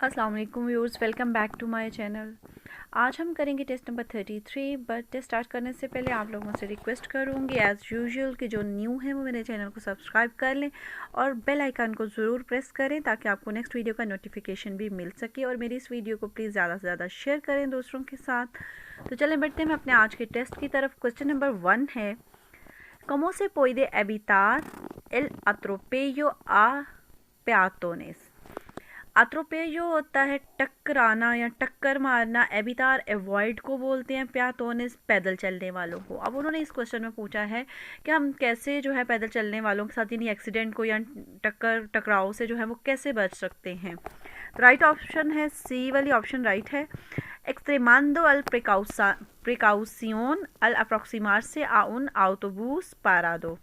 अस्सलाम वालेकुम viewers, welcome back to my channel. आज हम करेंगे test number 33। But test start करने से पहले आप लोगों से रिक्वेस्ट करूंगी एज़ यूजुअल कि जो न्यू हैं वो मेरे चैनल को सब्सक्राइब कर लें और बेल आइकन को ज़रूर प्रेस करें ताकि आपको नेक्स्ट वीडियो का नोटिफिकेशन भी मिल सके। और मेरी इस वीडियो को प्लीज़ ज़्यादा से ज़्यादा शेयर करें दूसरों के साथ। तो चलें बढ़ते हैं अपने आज के टेस्ट की तरफ। क्वेश्चन नंबर 1 है, ¿Cómo se puede evitar el atropello a peatones? अत्रोपेयो होता है टकराना या टक्कर मारना, एबितार अवॉइड को बोलते हैं, प्यातोनिस पैदल चलने वालों को। अब उन्होंने इस क्वेश्चन में पूछा है कि हम कैसे जो है पैदल चलने वालों के साथ यानी एक्सीडेंट को या टकराव से जो है वो कैसे बच सकते हैं। तो राइट ऑप्शन है सी वाली ऑप्शन राइट है। एक्सट्रेमांडो अल प्रिकाउसियोन अल अप्रोक्सीमार्से a un autobús parado,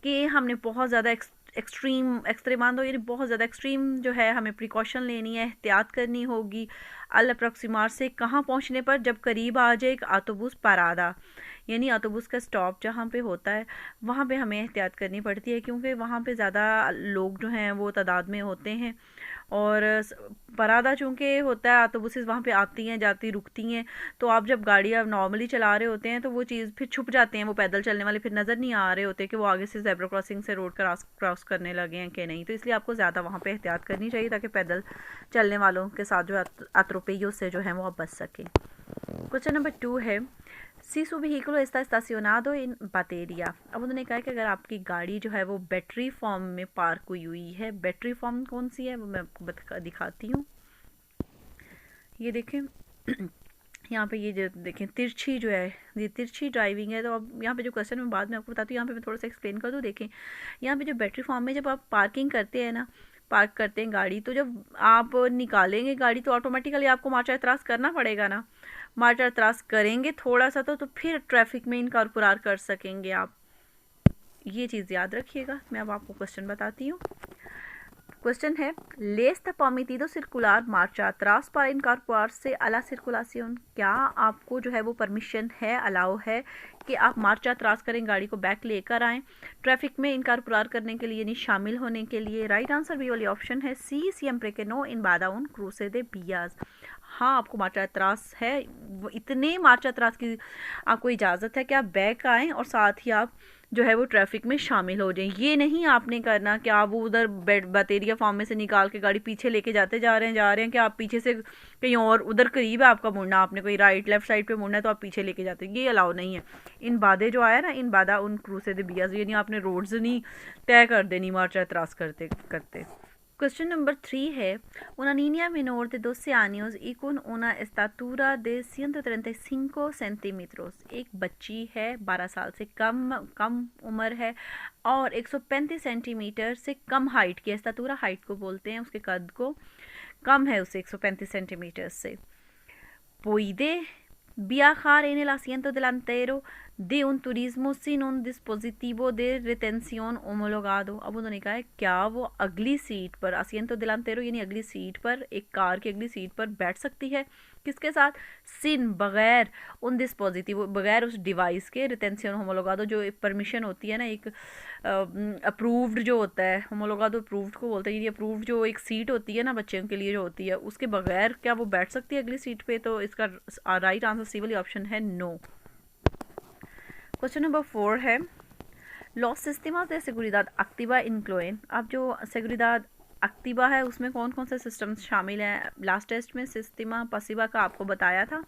कि हमने बहुत ज़्यादा एक्सट्रीमांदो यानी बहुत ज़्यादा एक्सट्रीम जो है हमें प्रिकॉशन लेनी है, एहतियात करनी होगी। अल अप्रोक्सीमार से कहाँ पहुँचने पर, जब करीब आ जाए एक ऑटोबूस परादा यानी ऑटोबूस का स्टॉप जहाँ पे होता है वहाँ पे हमें एहतियात करनी पड़ती है, क्योंकि वहाँ पे ज़्यादा लोग जो हैं वो तादाद में होते हैं। और परादा चूँकि होता है, ऑटोबुसेस वहाँ पे आती हैं जाती रुकती हैं, तो आप जब गाड़ी आप नॉर्मली चला रहे होते हैं तो वो चीज़ फिर छुप जाते हैं, वो पैदल चलने वाले फिर नज़र नहीं आ रहे होते कि वो आगे से ज़ेब्रा क्रॉसिंग से रोड क्रॉस करने लगे हैं कि नहीं। तो इसलिए आपको ज़्यादा वहाँ पे एहतियात करनी चाहिए ताकि पैदल चलने वालों के साथ जो अत्रोपेयो से जो है वो आप बच सकें। क्वेश्चन नंबर 2 है, Si su vehículo está estacionado en batería। अब उन्होंने कहा कि अगर आपकी गाड़ी जो है वो बैटरी फॉर्म में पार्क हुई हुई है, बैटरी फॉर्म कौन सी है वो मैं आपको दिखाती हूँ। ये देखें यहाँ पे ये जो देखें तिरछी जो है ये तिरछी ड्राइविंग है। तो अब यहाँ पे जो क्वेश्चन मैं बाद में आपको बताती हूँ, यहाँ पे मैं थोड़ा सा एक्सप्लेन कर दूँ। देखें यहाँ पे जो बैटरी फॉर्म में जब आप पार्किंग करते हैं ना, पार्क करते हैं गाड़ी, तो जब आप निकालेंगे गाड़ी तो ऑटोमेटिकली आपको मार्चा एतराज़ करना पड़ेगा ना। मार्चा एतराज़ करेंगे थोड़ा सा तो फिर ट्रैफिक में इनकॉर्पोरेट कर सकेंगे आप। ये चीज़ याद रखिएगा। मैं अब आपको क्वेश्चन बताती हूँ। क्वेश्चन है, लेस द परमिटिdo circular marcha atrás para incorporarse a la circulación। क्या आपको जो है वो परमिशन है, अलाउ है कि आप मार्चा अतराज करें, गाड़ी को बैक लेकर आएँ ट्रैफिक में इनकॉर्पोरेट करने के लिए यानी शामिल होने के लिए। राइट आंसर बी वाली ऑप्शन है सी, siempre que no invada un cruce de vías। हाँ, आपको मार्चा अतराज है, वो इतने मार्चा अतराज की आपको इजाज़त है कि आप बैक आएँ और साथ ही आप जो है वो ट्रैफिक में शामिल हो जाएं। ये नहीं आपने करना कि आप वो उधर बतेरिया फार्म में से निकाल के गाड़ी पीछे लेके जा रहे हैं कि आप पीछे से कहीं और उधर करीब है आपका मुड़ना, आपने कोई राइट लेफ्ट साइड पे मुड़ना है तो आप पीछे लेके जाते हैं, ये अलाउ नहीं है। इन बादे जो आया ना, इन बादा उन क्रूसे दे बियाज, यानी आपने रोड्स नहीं तय कर देनी मार्चा एतराज़ करते करते। Question number 3 है, una niña menor de 12 años y con una estatura de 135 centimetres, एक बच्ची है 12 साल से कम उम्र है और 135 सेंटीमीटर से कम हाइट की, एस्तातूरा हाइट को बोलते हैं, उसके कद को कम है उससे 135 सेंटीमीटर से। puede viajar en el asiento delantero de un turismo sin un dispositivo de retención homologado। अब उन्होंने कहा है क्या वो अगली सीट पर, asiento delantero यानी अगली सीट पर, एक कार की अगली सीट पर बैठ सकती है, किसके साथ, सिन बगैर उन डिस्पोजिटिव, बगैर उस डिवाइस के, रिटेंशन होमोलोगादो जो परमिशन होती है ना, एक अप्रूव्ड जो होता है, होमोलोगादो अप्रूव्ड को बोलते हैं, ये अप्रूव्ड जो एक सीट होती है ना बच्चों के लिए जो होती है, उसके बगैर क्या वो बैठ सकती है अगली सीट पे। तो इसका राइट आंसर सी वाली ऑप्शन है नो। क्वेश्चन नंबर 4 है, loss system de seguridad activa incluyen। अब जो seguridad एक्टिवा है उसमें कौन कौन से सिस्टम शामिल हैं। लास्ट टेस्ट में सिस्टमा पसिवा का आपको बताया था।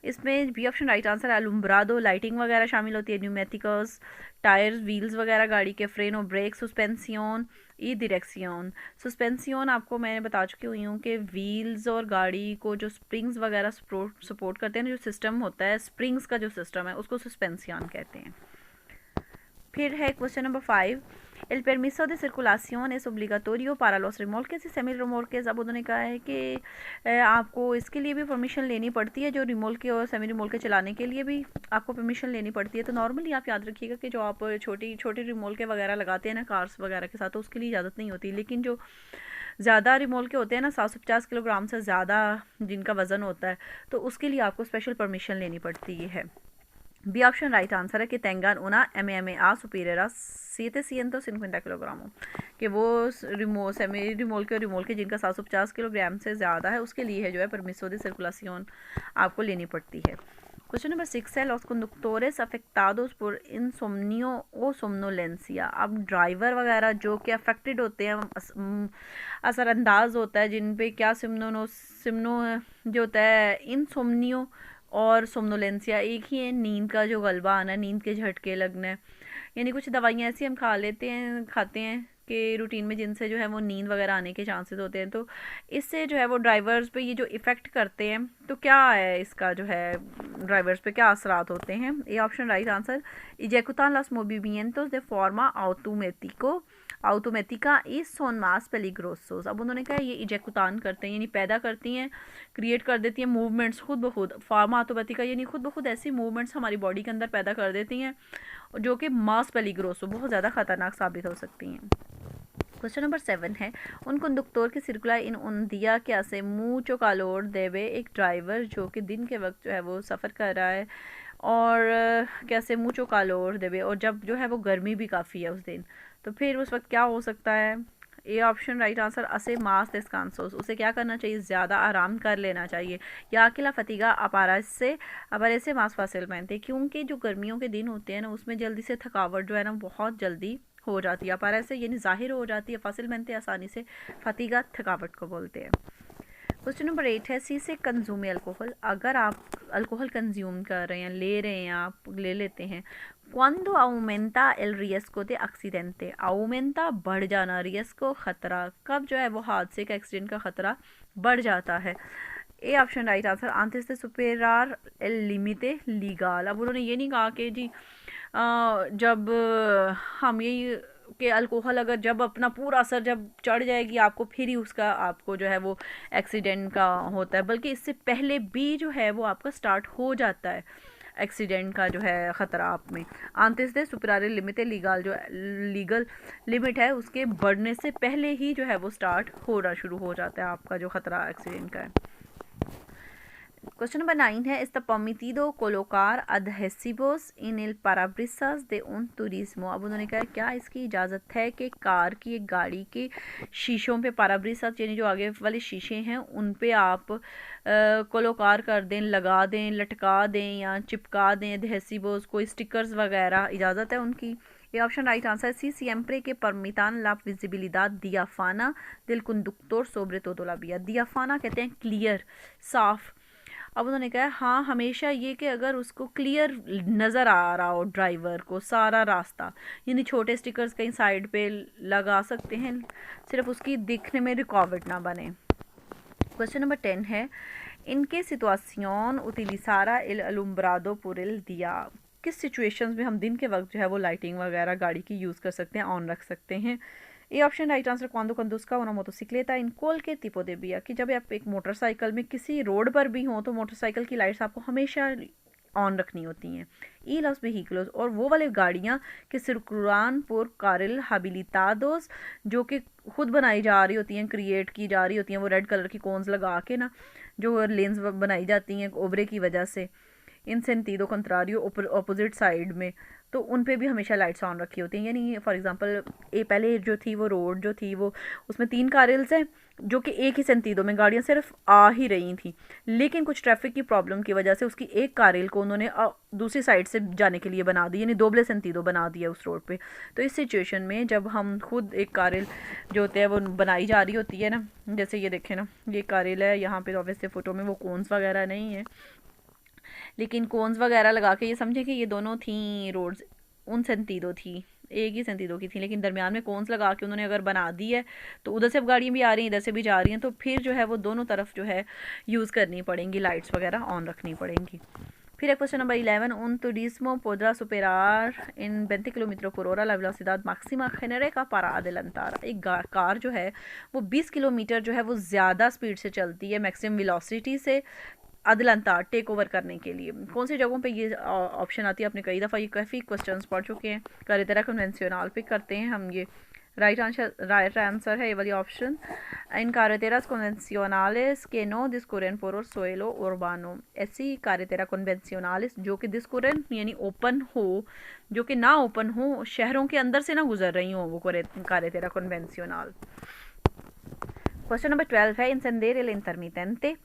इसमें बी ऑप्शन राइट आंसर है। अलुम्ब्रादो लाइटिंग वगैरह शामिल होती है, न्यूमेटिकस टायर्स व्हील्स वगैरह गाड़ी के, फ्रेन और ब्रेक, सस्पेंसियोन ई डायरेक्सियोन। सस्पेंसियोन आपको मैंने बता चुकी हुई हूँ कि व्हील्स और गाड़ी को जो स्प्रिंग्स वगैरह सपोर्ट करते हैं, जो सिस्टम होता है स्प्रिंग्स का जो सिस्टम है उसको सस्पेंसियोन कहते हैं। फिर है question number 5, el permiso de circulación es obligatorio para los remolques y semi remolques। अब उन्होंने कहा है कि आपको इसके लिए भी परमिशन लेनी पड़ती है, जो रिमोल्के और सेमी रिमोल्के चलाने के लिए भी आपको परमिशन लेनी पड़ती है। तो नॉर्मली आप याद रखिएगा कि जो आप छोटी छोटी रिमोल्के वगैरह लगाते हैं ना कार्स वगैरह के साथ, तो उसके लिए इजाज़त नहीं होती। लेकिन जो ज़्यादा रिमोल्के होते हैं ना, 750 किलोग्राम से ज़्यादा जिनका वज़न होता है, तो उसके लिए आपको स्पेशल परमिशन लेनी पड़ती है। बी ऑप्शन राइट आंसर है कि tengan una MMA superior a 750 kilogram, कि वो रिमोल सेमी रिमोल के जिनका 750 किलोग्राम से ज़्यादा है उसके लिए है जो है परमिसो दी सर्कुलासियोन आपको लेनी पड़ती है। क्वेश्चन नंबर 6 है, los conductores afectados por insomnio o somnolencia। अब ड्राइवर वगैरह जो कि अफेक्टेड होते हैं, असरअंदाज होता है जिन पे क्या सिम्नो जो होता है इंसोमनियो और सोमनोलेंसिया एक ही है, नींद का जो गलबा आना, नींद के झटके लगना है, यानी कुछ दवाइयाँ ऐसी हम खाते हैं कि रूटीन में जिनसे जो है वो नींद वगैरह आने के चांसेस होते हैं, तो इससे जो है वो ड्राइवर्स पे ये जो इफ़ेक्ट करते हैं, तो क्या है इसका जो है ड्राइवर्स पे क्या असरात होते हैं। ए ऑप्शन राइट आंसर, इजेक्यूtan las movimientos de forma automática y son más peligrosos। अब उन्होंने कहा ये इजेक्यूटान करते हैं यानी पैदा करती हैं, क्रिएट कर देती हैं मूवमेंट्स खुद ब खुद, फार्मा ऑटोमेटिका यानी खुद ब खुद ऐसी मूवमेंट्स हमारी बॉडी के अंदर पैदा कर देती हैं जो कि मास पेलिग्रोसो बहुत ज़्यादा ख़तरनाक साबित हो सकती हैं। क्वेश्चन नंबर 7 है, उन कंडक्टर की सिर्कुलर इन उन दिया क्या से मुचो कालोर देवे। एक ड्राइवर जो कि दिन के वक्त जो है वो सफ़र कर रहा है और कैसे मुचो कालोर देवे, और जब जो है वो गर्मी भी काफ़ी है उस दिन, तो फिर उस वक्त क्या हो सकता है। ए ऑप्शन राइट आंसर, असे मास descansos, उसे क्या करना चाहिए, ज़्यादा आराम कर लेना चाहिए, या अकेला फतीगा अपारे से मास फासिल पहनते, क्योंकि जो गर्मियों के दिन होते हैं ना उसमें जल्दी से थकावट जो है ना बहुत जल्दी हो जाती है, अपारे से यानी ज़ाहिर हो जाती है, फासिल पहनते आसानी से, फतीगा थकावट को बोलते हैं। क्वेश्चन नंबर 8 है, सी से कंज्यूम अल्कोहल। अगर आप अल्कोहल कंज्यूम कर रहे हैं, ले रहे हैं, आप ले लेते हैं, cuando aumenta el riesgo de accidente, aumenta बढ़ जाना, riesgo खतरा, कब जो है वो हादसे का एक्सीडेंट का खतरा बढ़ जाता है। ए option right answer, antes de superar el límite legal। अब उन्होंने ये नहीं कहा कि जी जब हम यही कि अल्कोहल अगर जब अपना पूरा असर जब चढ़ जाएगी आपको फिर ही उसका आपको जो है वो एक्सीडेंट का होता है, बल्कि इससे पहले भी जो है वो आपका स्टार्ट हो जाता है एक्सीडेंट का जो है ख़तरा आप में। आंतरिक से सुपरारे लिमिट लीगल जो लीगल लिमिट है उसके बढ़ने से पहले ही जो है वो स्टार्ट होना शुरू हो जाता है आपका जो ख़तरा एक्सीडेंट का है। क्वेश्चन नंबर 9 है, está permitido colocar adhesivos en el parabrisas de un turismo। अब उन्होंने कहा क्या इसकी इजाज़त है कि कार की एक गाड़ी के शीशों पे पाराब्रिसास यानी जो आगे वाले शीशे हैं उन पे आप कोलोकार कर दें, लगा दें, लटका दें या चिपका दें adhesivos, कोई स्टिकर्स वगैरह, इजाज़त है उनकी। ये ऑप्शन राइट आंसर, सी siempre que permitan la visibilidad diáfana del conductor sobre todo la vía। diáfana कहते हैं क्लियर, साफ। अब उन्होंने कहा हाँ हमेशा ये कि अगर उसको क्लियर नज़र आ रहा हो ड्राइवर को सारा रास्ता, यानी छोटे स्टिकर्स कहीं साइड पे लगा सकते हैं, सिर्फ उसकी दिखने में रुकावट ना बने। क्वेश्चन नंबर 10 है, इनके सिचुएशन उतिलिसारा एल अलुम्ब्रादो por el día। किस सिचुएशंस में हम दिन के वक्त जो है वो लाइटिंग वगैरह गाड़ी की यूज़ कर सकते हैं, ऑन रख सकते हैं। ये option right answer, cuando conduzca una motocicleta en cualquier tipo de vía, कि जब आप एक मोटरसाइकिल में किसी रोड पर भी हों तो मोटरसाइकिल की लाइट्स आपको हमेशा ऑन रखनी होती हैं। ई लॉस व्हीकल्स, और वो वाली गाड़ियाँ कि सिर्कुलान por carril habilitados जो कि खुद बनाई जा रही होती हैं, क्रिएट की जा रही होती हैं, वो रेड कलर की कोन्स लगा के ना जो लेंस बनाई जाती हैं ओबरे की वजह से, इन सेंटीडो कंट्रारियो अपोजिट साइड में, तो उन पे भी हमेशा लाइट्स ऑन रखी होती हैं। यानी फॉर एग्जांपल पहले जो थी वो रोड जो थी वो उसमें 3 कारल्स हैं जो कि एक ही सेंटीडो में गाड़ियाँ सिर्फ आ ही रही थी, लेकिन कुछ ट्रैफिक की प्रॉब्लम की वजह से उसकी एक कारल को उन्होंने दूसरी साइड से जाने के लिए बना दी, यानी दोबले सेंटीडो बना दिया उस रोड पे। तो इस सिचुएशन में जब हम खुद एक कारल जो होते हैं वो बनाई जा रही होती है ना, जैसे ये देखें ना, ये कारल है, यहाँ पे ऑब्वियसली फ़ोटो में वो कोन्स वगैरह नहीं है, लेकिन कोन्स वगैरह लगा के ये समझे कि ये दोनों थी रोड्स उन सेंटीडो थी, एक ही सेंटीडो की थी, लेकिन दरमियान में कोन्स लगा के उन्होंने अगर बना दी है तो उधर से अब गाड़ियाँ भी आ रही हैं, इधर से भी जा रही हैं, तो फिर जो है वो दोनों तरफ जो है यूज़ करनी पड़ेंगी, लाइट्स वगैरह ऑन रखनी पड़ेंगी। फिर है question number 11, un turismo podrá superar en 20 kilometre por hora la velocidad máxima genérica para adelantar। एक कार जो है वो 20 किलोमीटर जो है वो ज़्यादा स्पीड से चलती है मैक्सिमम वेलोसिटी से अदलंता टेक ओवर करने के लिए। कौन सी जगहों पे ये ऑप्शन आती है, आपने कई दफ़ा ये काफ़ी क्वेश्चंस पढ़ चुके हैं, करेतरा कन्वेंशनल पे करते हैं हम ये राइट आंसर है ये वाली ऑप्शन। इन carreteras convencionales que no discurren por suelo urbano, ऐसी carretera convencionales जो कि discurren यानी ओपन हो, जो कि ना ओपन हो, शहरों के अंदर से ना गुजर रही हो, वो carretera convencional। क्वेश्चन नंबर 12 है encender el intermitente।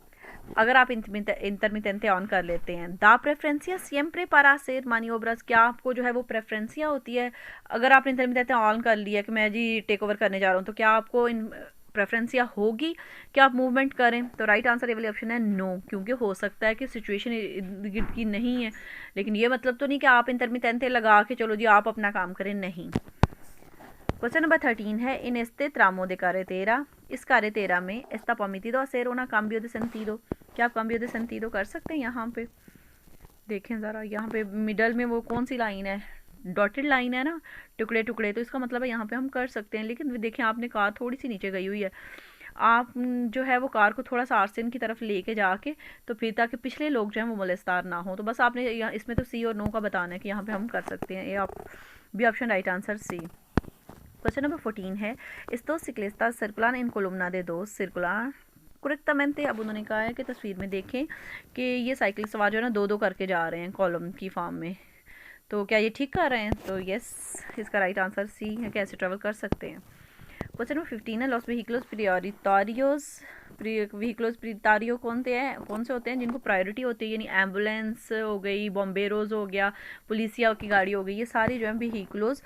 अगर आप इंटरमिटेंटे ऑन कर लेते हैं, दा प्रेफरेंसिया सिएम्प्रे para hacer maniobras, क्या आपको जो है वो प्रेफरेंसिया होती है अगर आपने इंटरमिटेंटे ऑन कर लिया कि मैं जी टेक ओवर करने जा रहा हूँ, तो क्या आपको इन प्रेफरेंसिया होगी कि आप मूवमेंट करें? तो राइट आंसर ये वाली ऑप्शन है नो, क्योंकि हो सकता है कि सिचुएशन इर्द की नहीं है, लेकिन ये मतलब तो नहीं कि आप इंटरमिटेंटे लगा के चलो जी आप अपना काम करें, नहीं। क्वेश्चन नंबर 13 है इन este tramo de carretera, इस carretera में está permitido hacer una cambio de sentido, क्या आप cambio de sentido कर सकते हैं? यहाँ पे देखें ज़रा, यहाँ पे मिडल में वो कौन सी लाइन है, डॉटेड लाइन है ना, टुकड़े टुकड़े, तो इसका मतलब है यहाँ पे हम कर सकते हैं। लेकिन देखें आपने कार थोड़ी सी नीचे गई हुई है, आप जो है वो कार को थोड़ा सा आर्सिन की तरफ लेके जाके, तो फिर ताकि पिछले लोग जो हैं वो मोलेस्तार ना हो, तो बस आपने यहाँ इसमें तो सी और नो का बताना है कि यहाँ पे हम कर सकते हैं। ये आप B option right answer C. Question number 14 है estos ciclistas circulan en columna de dos circular correctamente। अब उन्होंने कहा है कि तस्वीर में देखें कि ये साइकिल सवार जो है ना दो दो करके जा रहे हैं कॉलम की फॉर्म में, तो क्या ये ठीक कर रहे हैं? तो यस, इसका राइट आंसर सी है, कैसे ट्रेवल कर सकते हैं। क्वेश्चन नंबर 15 है लॉस व्हीकल्स प्रियोरिटारियोस। व्हीकल्स प्रियोरिटारियो कौन से होते हैं जिनको प्रायोरिटी होती है, यानी एम्बुलेंस हो गई, बॉम्बेरोज हो गया, पुलिसिया की गाड़ी हो गई, ये सारी जो है व्हीकल्स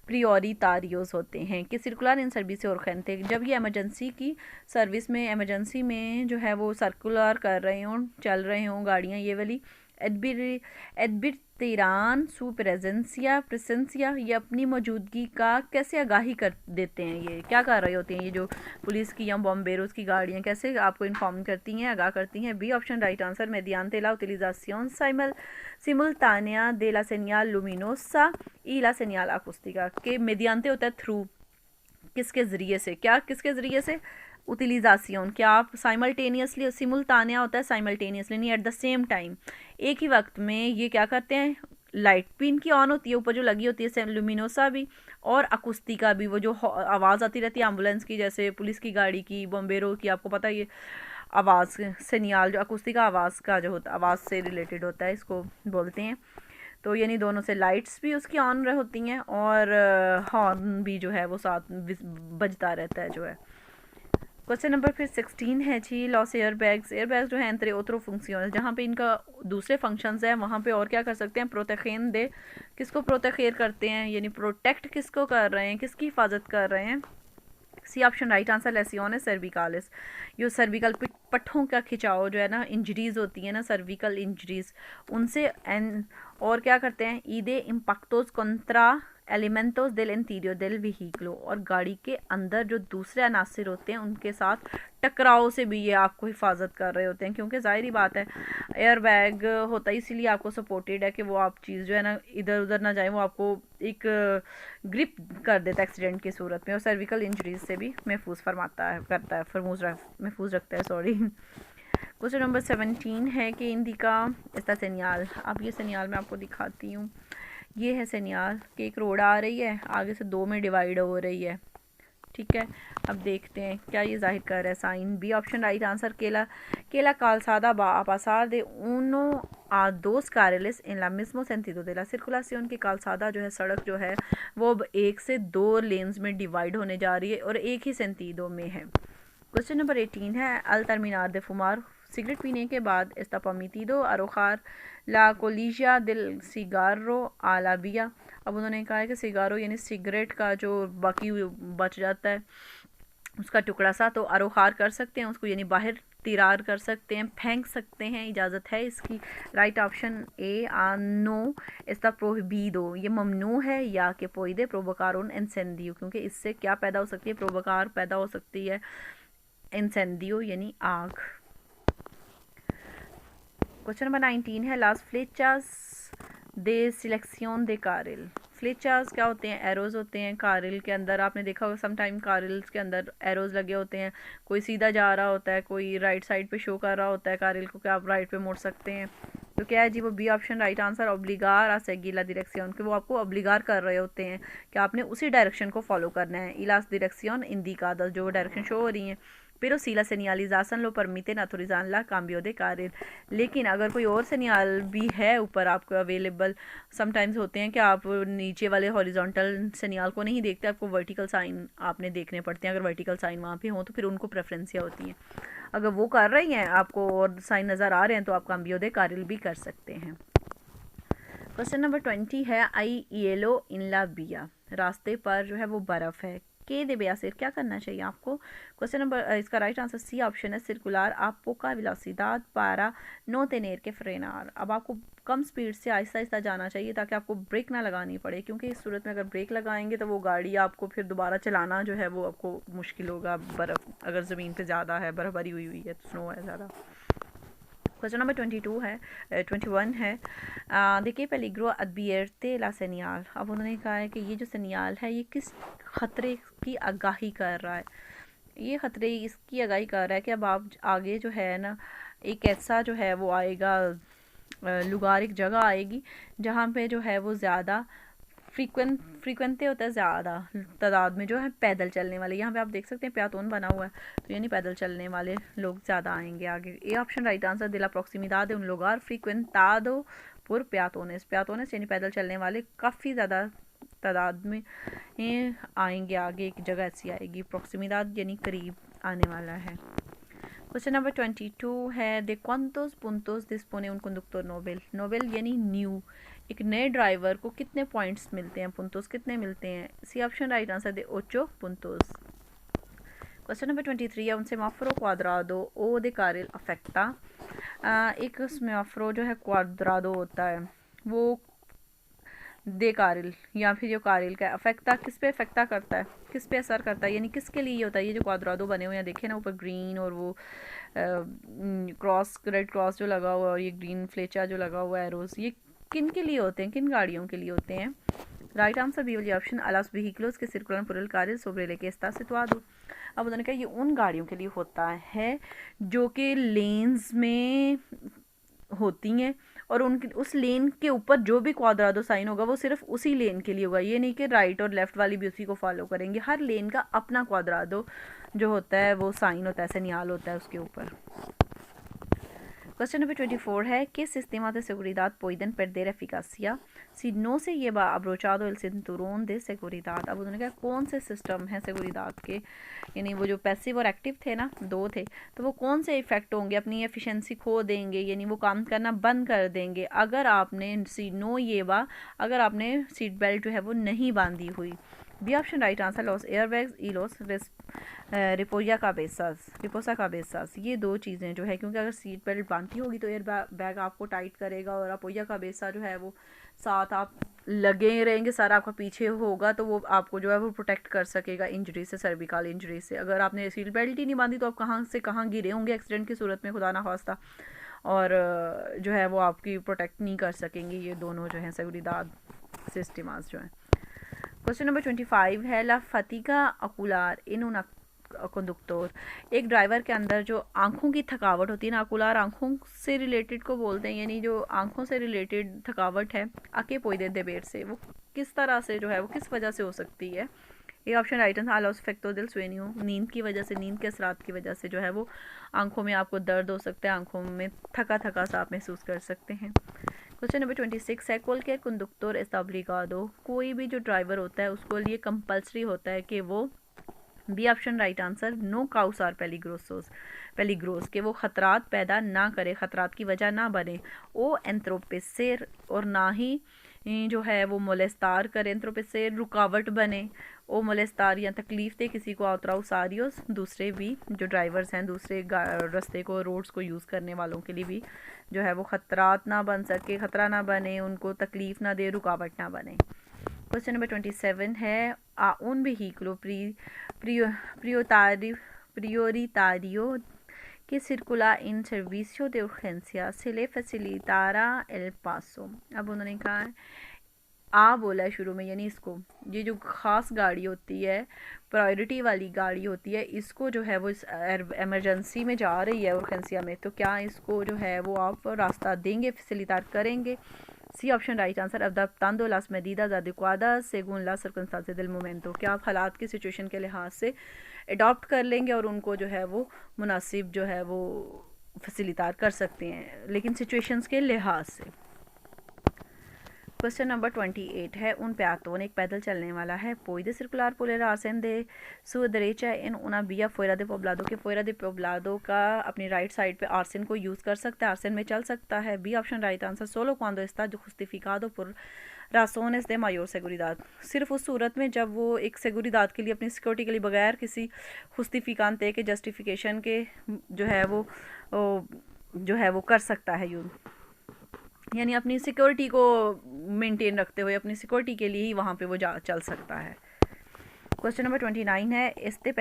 प्रियोरिटारियोस होते हैं। कि सर्कुलर इन सर्विस और खनते, जब ये इमरजेंसी की सर्विस में, इमरजेंसी में जो है वो सर्कुलर कर रहे हों, चल रहे हों गाड़ियाँ ये वाली, एडबिरतिरान सू प्रेजेंसिया, ये अपनी मौजूदगी का कैसे आगाही कर देते हैं, ये क्या कर रहे होते हैं, ये जो पुलिस की या बॉम्बेरोज की गाड़ियाँ कैसे आपको इन्फॉर्म करती हैं, आगाह करती हैं? B option right answer, mediante la utilización simultánea de la señal luminosa y la señal acústica। के mediante होता है थ्रू, किसके ज़रिए से, क्या किसके ज़रिए से? उतिलिजासियन, क्या आप साइमल्टेनियसली, सिमुल्तानिया होता है साइमल्टेनियसली, नहीं एट द सेम टाइम, एक ही वक्त में ये क्या करते हैं, लाइट भी इनकी ऑन होती है ऊपर जो लगी होती है लुमिनोसा भी, और अकुस्तिका भी, वो जो आवाज़ आती रहती है एम्बुलेंस की, जैसे पुलिस की गाड़ी की, बॉम्बेरो की, आपको पता है ये आवाज़ सिग्नल जो अकुस्तिका आवाज़ का जो होता है, आवाज़ से रिलेटेड होता है, इसको बोलते हैं। तो यानी दोनों से लाइट्स भी उसकी ऑन होती हैं और हॉर्न भी जो है वो साथ बजता रहता है जो है। क्वेश्चन नंबर फिर 16 है जी लॉस एयरबैग्स जो है entre otros funciones, जहाँ पे इनका दूसरे फंक्शंस हैं वहाँ पे और क्या कर सकते हैं, प्रोटेक्शन दे, किसको प्रोटेक्ट करते हैं, यानी प्रोटेक्ट किसको कर रहे हैं, किसकी हिफाजत कर रहे हैं? सी ऑप्शन राइट आंसर, लेसियोनेस सर्विकालिस, यो सर्विकल पट्ठों का खिंचाव जो है ना, इंजरीज होती है ना, सर्विकल इंजरीज, उनसे और क्या करते हैं, ईदे इम्पैक्टोस कंट्रा एलिमेंटोस देल इंटीरियर देल व्हीकलो, और गाड़ी के अंदर जो दूसरे अनासिर होते हैं उनके साथ टकराव से भी ये आपको हिफाजत कर रहे होते हैं, क्योंकि जाहिर ही बात है एयर बैग होता है इसीलिए आपको सपोर्टेड है कि वो आप चीज़ जो है ना इधर उधर ना जाए, वो आपको एक ग्रिप कर देता है एक्सीडेंट की सूरत में, और सर्विकल इंजरीज से भी महफूज फरमाता है, करता है, महफूज रखता है, सॉरी। क्वेश्चन नंबर 17 है कि इंडिका इसका सेनियाल, अब ये सेनियाल मैं आपको दिखाती हूँ, ये है सेनियाल कि एक रोड आ रही है, आगे से दो में डिवाइड हो रही है, ठीक है। अब देखते हैं क्या ये जाहिर कर रहा है sign. B option right answer, केला calzada va a pasar de uno a dos carriles en la mismo sentido de la circulación, की calzada जो है सड़क जो है वो अब एक से दो लेन्स में डिवाइड होने जा रही है और एक ही सेंटीडो में है। क्वेश्चन नंबर 18 है अल terminar de fumar, सिगरेट पीने के बाद está permitido arrojar la colilla del cigarro a la vía। अब उन्होंने कहा है कि सिगारो यानी सिगरेट का जो बाकी बच जाता है उसका टुकड़ा सा, तो अरोहार कर सकते हैं उसको, यानी बाहर तिरार कर सकते हैं, फेंक सकते हैं, इजाज़त है इसकी। राइट ऑप्शन ए नो está prohibido, ये ममनू है, या कि puede provocar un incendio, क्योंकि इससे क्या पैदा हो सकती है, प्रोवोकार पैदा हो सकती है, इंसेंडियो यानी आग। क्वेश्चन नंबर 19 है लास फ्लेचास दे सिलेक्शन दे कारिल। फ्लेचास क्या होते हैं, एरोज होते हैं कारिल के अंदर, आपने देखा होगा समटाइम कारिल्स के अंदर एरोज लगे होते हैं, कोई सीधा जा रहा होता है, कोई राइट साइड पे शो कर रहा होता है कारिल को कि आप राइट पे मुड़ सकते हैं, तो क्या है जी, वो बी ऑप्शन राइट आंसर, ओब्लिगार आ seguir la dirección, कि वो आपको ओब्लिगार कर रहे होते हैं कि आपने उसी डायरेक्शन को फॉलो करना है। y las dirección indicadas, जो डायरेक्शन शो हो रही हैं। pero si la señalización lo permite autorizar la cambio de carril, लेकिन अगर कोई और सेनियाल भी है ऊपर आपको अवेलेबल, समटाइम्स होते हैं कि आप नीचे वाले हॉरिजॉन्टल सेनियाल को नहीं देखते, आपको वर्टिकल साइन आपने देखने पड़ते हैं। अगर वर्टिकल साइन वहाँ पे हो तो फिर उनको प्रेफरेंसियाँ होती हैं। अगर वो कर रही हैं आपको और साइन नज़र आ रहे हैं तो आप cambio de carril भी कर सकते हैं। क्वेश्चन नंबर 20 है, आई येलो इन ला बिया, रास्ते पर जो है वो बर्फ़ है। के दे बेयासिर, क्या करना चाहिए आपको? क्वेश्चन नंबर इसका राइट आंसर सी ऑप्शन है, सर्कुलर आप पोका विलासिदाद पारा नो तेनेर के फ्रेनार। अब आपको कम स्पीड से आहिस्ता आहिस्ता जाना चाहिए ताकि आपको ब्रेक ना लगानी पड़े, क्योंकि इस सूरत में अगर ब्रेक लगाएंगे तो वो गाड़ी आपको फिर दोबारा चलाना जो है वो आपको मुश्किल होगा। बर्फ़ अगर ज़मीन पे ज़्यादा है, बर्फ़ भरी हुई है, तो स्नो है ज़्यादा। क्वेश्चन नंबर 22 है 21 है, देखिए पेलिग्रो अदबियरते ला सेनियाल। अब उन्होंने कहा है कि ये जो सेनियाल है ये किस ख़तरे की आगाही कर रहा है। ये ख़तरे इसकी आगाही कर रहा है कि अब आप आगे जो है ना, एक ऐसा जो है वो आएगा, लुगार एक जगह आएगी जहाँ पे जो है वो ज़्यादा फ्रीक्वेंटे होता है, ज़्यादा तादाद में जो है पैदल चलने वाले। यहाँ पे आप देख सकते हैं प्यातोन बना हुआ है, तो यानी पैदल चलने वाले लोग ज़्यादा आएंगे आगे। ए ऑप्शन राइट आंसर, दिला प्रॉक्सिमिदाद है उन लोगार फ्रीक्वेंटादो पुर प्यातोनेस। प्यातोनेस यानी पैदल चलने वाले काफ़ी ज़्यादा तादाद में आएंगे आगे, एक जगह ऐसी आएगी। प्रॉक्सिमिदाद यानी करीब आने वाला है। क्वेश्चन नंबर 22 है, दे क्वांटोस पुंटोस डिस्पोने un conductor नोबेल। नोबेल यानी न्यू, एक नए ड्राइवर को कितने पॉइंट्स मिलते हैं, पुंटोस कितने मिलते हैं? सी ऑप्शन राइट आंसर, दे 8 पुंटोस। क्वेश्चन नंबर 23 है, उन सेमाफोरो क्वाड्रादो ओ दे कार्रिल अफेक्टा। एक सेमाफोरो जो है क्वाड्रादो होता है, वो दे कारिल या फिर जो कारिल का अफेक्टा किस पे अफेक्टा करता है, किस पे असर करता है, यानी किसके लिए ये होता है? ये जो क्वाड्रादो बने हुए हैं देखे ना ऊपर ग्रीन और वो क्रॉस, रेड क्रॉस जो लगा हुआ है और ये ग्रीन फ्लेचा जो लगा हुआ है एरोस, ये किन के लिए होते हैं, किन गाड़ियों के लिए होते हैं? राइट आंसर बी वाली ऑप्शन, अलास व्हीकल्स के सर्कुलर पुरल कार्य सोब्रे लेके स्ता सितवादो। अब उन्होंने कहा ये उन गाड़ियों के लिए होता है जो कि लेन्स में होती हैं और उनकी उस लेन के ऊपर जो भी क्वाड्रादो साइन होगा वो सिर्फ उसी लेन के लिए होगा। ये नहीं कि राइट और लेफ्ट वाली भी उसी को फॉलो करेंगे। हर लेन का अपना क्वाड्रादो जो होता है वो साइन होता है, सेनियाल होता है उसके ऊपर। क्वेश्चन नंबर 24 है, ¿qué sistema de seguridad pueden perder eficacia si no se lleva abrochado el cinturón de seguridad? अब उन्होंने कहा कौन से सिस्टम हैं seguridad के, यानी वो जो पैसिव और एक्टिव थे ना, दो थे, तो वो कौन से इफेक्ट होंगे, अपनी एफिशिएंसी खो देंगे, यानी वो काम करना बंद कर देंगे अगर आपने अगर आपने सीट बेल्ट जो है वो नहीं बांधी हुई। बी ऑप्शन राइट आंसर, लॉस एयरबैग्स, ई लॉस रिपोसा का बेसास। ये दो चीज़ें जो है, क्योंकि अगर सीट बेल्ट बांधती होगी तो एयर बैग आपको टाइट करेगा और अपोया का बेसा जो है वो साथ आप लगे रहेंगे, सारा आपका पीछे होगा तो वो आपको जो है वो प्रोटेक्ट कर सकेगा इंजरी से, सर्विकल इंजरी से। अगर आपने सीट बेल्ट ही नहीं बांधी तो आप कहाँ से कहाँ गिरे होंगे एक्सीडेंट की सूरत में, खुदा ना खास्ता, और जो है वो आपकी प्रोटेक्ट नहीं कर सकेंगे। ये दोनों जो हैं seguridad सिस्टमास जो हैं। क्वेश्चन नंबर 25 है, ला फतीगा अकुलार इन उन कंडक्टर। एक ड्राइवर के अंदर जो आंखों की थकावट होती है ना, अकुलार आंखों से रिलेटेड को बोलते हैं, यानी जो आंखों से रिलेटेड थकावट है आके पोई दे देर से, वो किस तरह से जो है वो किस वजह से हो सकती है? ये ऑप्शन राइट आंसर, आलोस इफेक्टो दिल सुएनियो, नींद की वजह से, नींद के असरात की वजह से जो है वो आंखों में आपको दर्द हो सकता है, आंखों में थका थका सा आप महसूस कर सकते हैं। क्वेश्चन नंबर 26 है, cualquier conductor está obligado, कोई भी जो ड्राइवर होता है उसको लिए कंपल्सरी होता है कि वो, बी ऑप्शन राइट आंसर, नो काउसार पेलिग्रोस के वो ख़तरात पैदा ना करे, ख़तरात की वजह ना बने। ओ एंथ्रोपिसेर, और ना ही जो है वो मोलेस्तार करे, एंथ्रोपिसेर रुकावट बने, ओ मोलेस्तार या तकलीफ़ दे किसी को, आउतराउसारियोस दूसरे भी जो ड्राइवर्स हैं, दूसरे रास्ते को, रोड्स को यूज़ करने वालों के लिए भी जो है वो ख़तरात ना बन सके, ख़तरा ना बने, उनको तकलीफ़ ना दे, रुकावट ना बने। क्वेश्चन नंबर 27 है, a un vehículo prioritario que circula en servicio de urgencia se le facilitará el paso। अब उन्होंने कहा है आ बोला है शुरू में, यानी इसको, ये जो ख़ास गाड़ी होती है, प्रायोरिटी वाली गाड़ी होती है, इसको जो है वो इस एमरजेंसी में जा रही है उर्जेंसिया में, तो क्या इसको जो है वो आप रास्ता देंगे, फैसिलिटार करेंगे? C option right answer. अदाप्तांदो लास medidas adecuadas según las circunstancias del momento। क्या आप हालात की सिचुएशन के लिहाज से अडॉप्ट कर लेंगे और उनको जो है वो मुनासिब जो है वो फैसिलिटार कर सकते हैं, लेकिन सिचुएशंस के लिहाज से। क्वेश्चन नंबर 28 है, उन peatón, एक पैदल चलने वाला है, puede circular por el arcén de su derecha en una vía fuera de poblado, के fuera de poblado का अपनी राइट साइड पे आर्सेन को यूज़ कर सकता है, आर्सेन में चल सकता है। B option right answer. solo cuando está justificado por razones de mayor seguridad, सिर्फ उस सूरत में जब वो एक seguridad के लिए, अपनी सिक्योरिटी के लिए, बगैर किसी justificante के जस्टिफिकेशन के जो है वो कर सकता है यूज़, यानी अपनी सिक्योरिटी को मेंटेन रखते हुए, अपनी सिक्योरिटी के लिए ही वहाँ पे वो चल सकता है। क्वेश्चन नंबर 29 है, este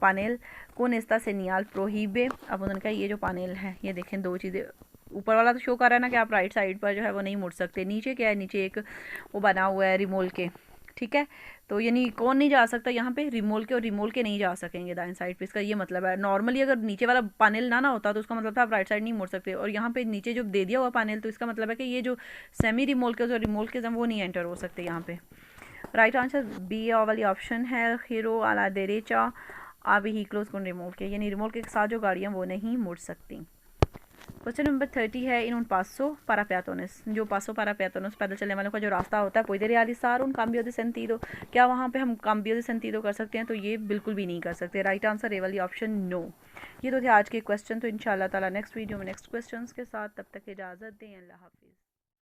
panel con esta señal prohíbe। अब उन्होंने कहा ये जो पैनल है, ये देखें दो चीज़ें, ऊपर वाला तो शो कर रहा है ना कि आप राइट साइड पर जो है वो नहीं मुड़ सकते, नीचे क्या है, नीचे एक वो बना हुआ है रिमोल के, ठीक है, तो यानी कौन नहीं जा सकता यहाँ पे, रिमोल के, और रिमोल के नहीं जा सकेंगे दाएं साइड पे, इसका ये मतलब है। नॉर्मली अगर नीचे वाला पैनल ना होता तो उसका मतलब था आप राइट साइड नहीं मुड़ सकते, और यहाँ पे नीचे जो दे दिया हुआ पैनल, तो इसका मतलब है कि ये जो सेमी रिमोल के, जो रिमोल के वो नहीं एंटर हो सकते यहाँ पे। राइट आंसर बी वाली ऑप्शन है, हीरो आला देरेचा आ व्हीकल्स को रिमोल के, यानी रिमोल के साथ जो गाड़ियाँ वो नहीं मुड़ सकती। क्वेश्चन नंबर 30 है, इन उन पासो para peatones, जो पासो para peatones पैदल चलने वालों का जो रास्ता होता है, puede realizar un cambio de sentido, क्या वहाँ पे हम cambio de sentido कर सकते हैं? तो ये बिल्कुल भी नहीं कर सकते। राइट आंसर ए वाली ऑप्शन नो। ये तो थे आज के क्वेश्चन, तो इंशाल्लाह ताला नेक्स्ट वीडियो में नेक्स्ट क्वेश्चंस के साथ, तब तक इजाज़त दें, अल्लाह हाफिज़।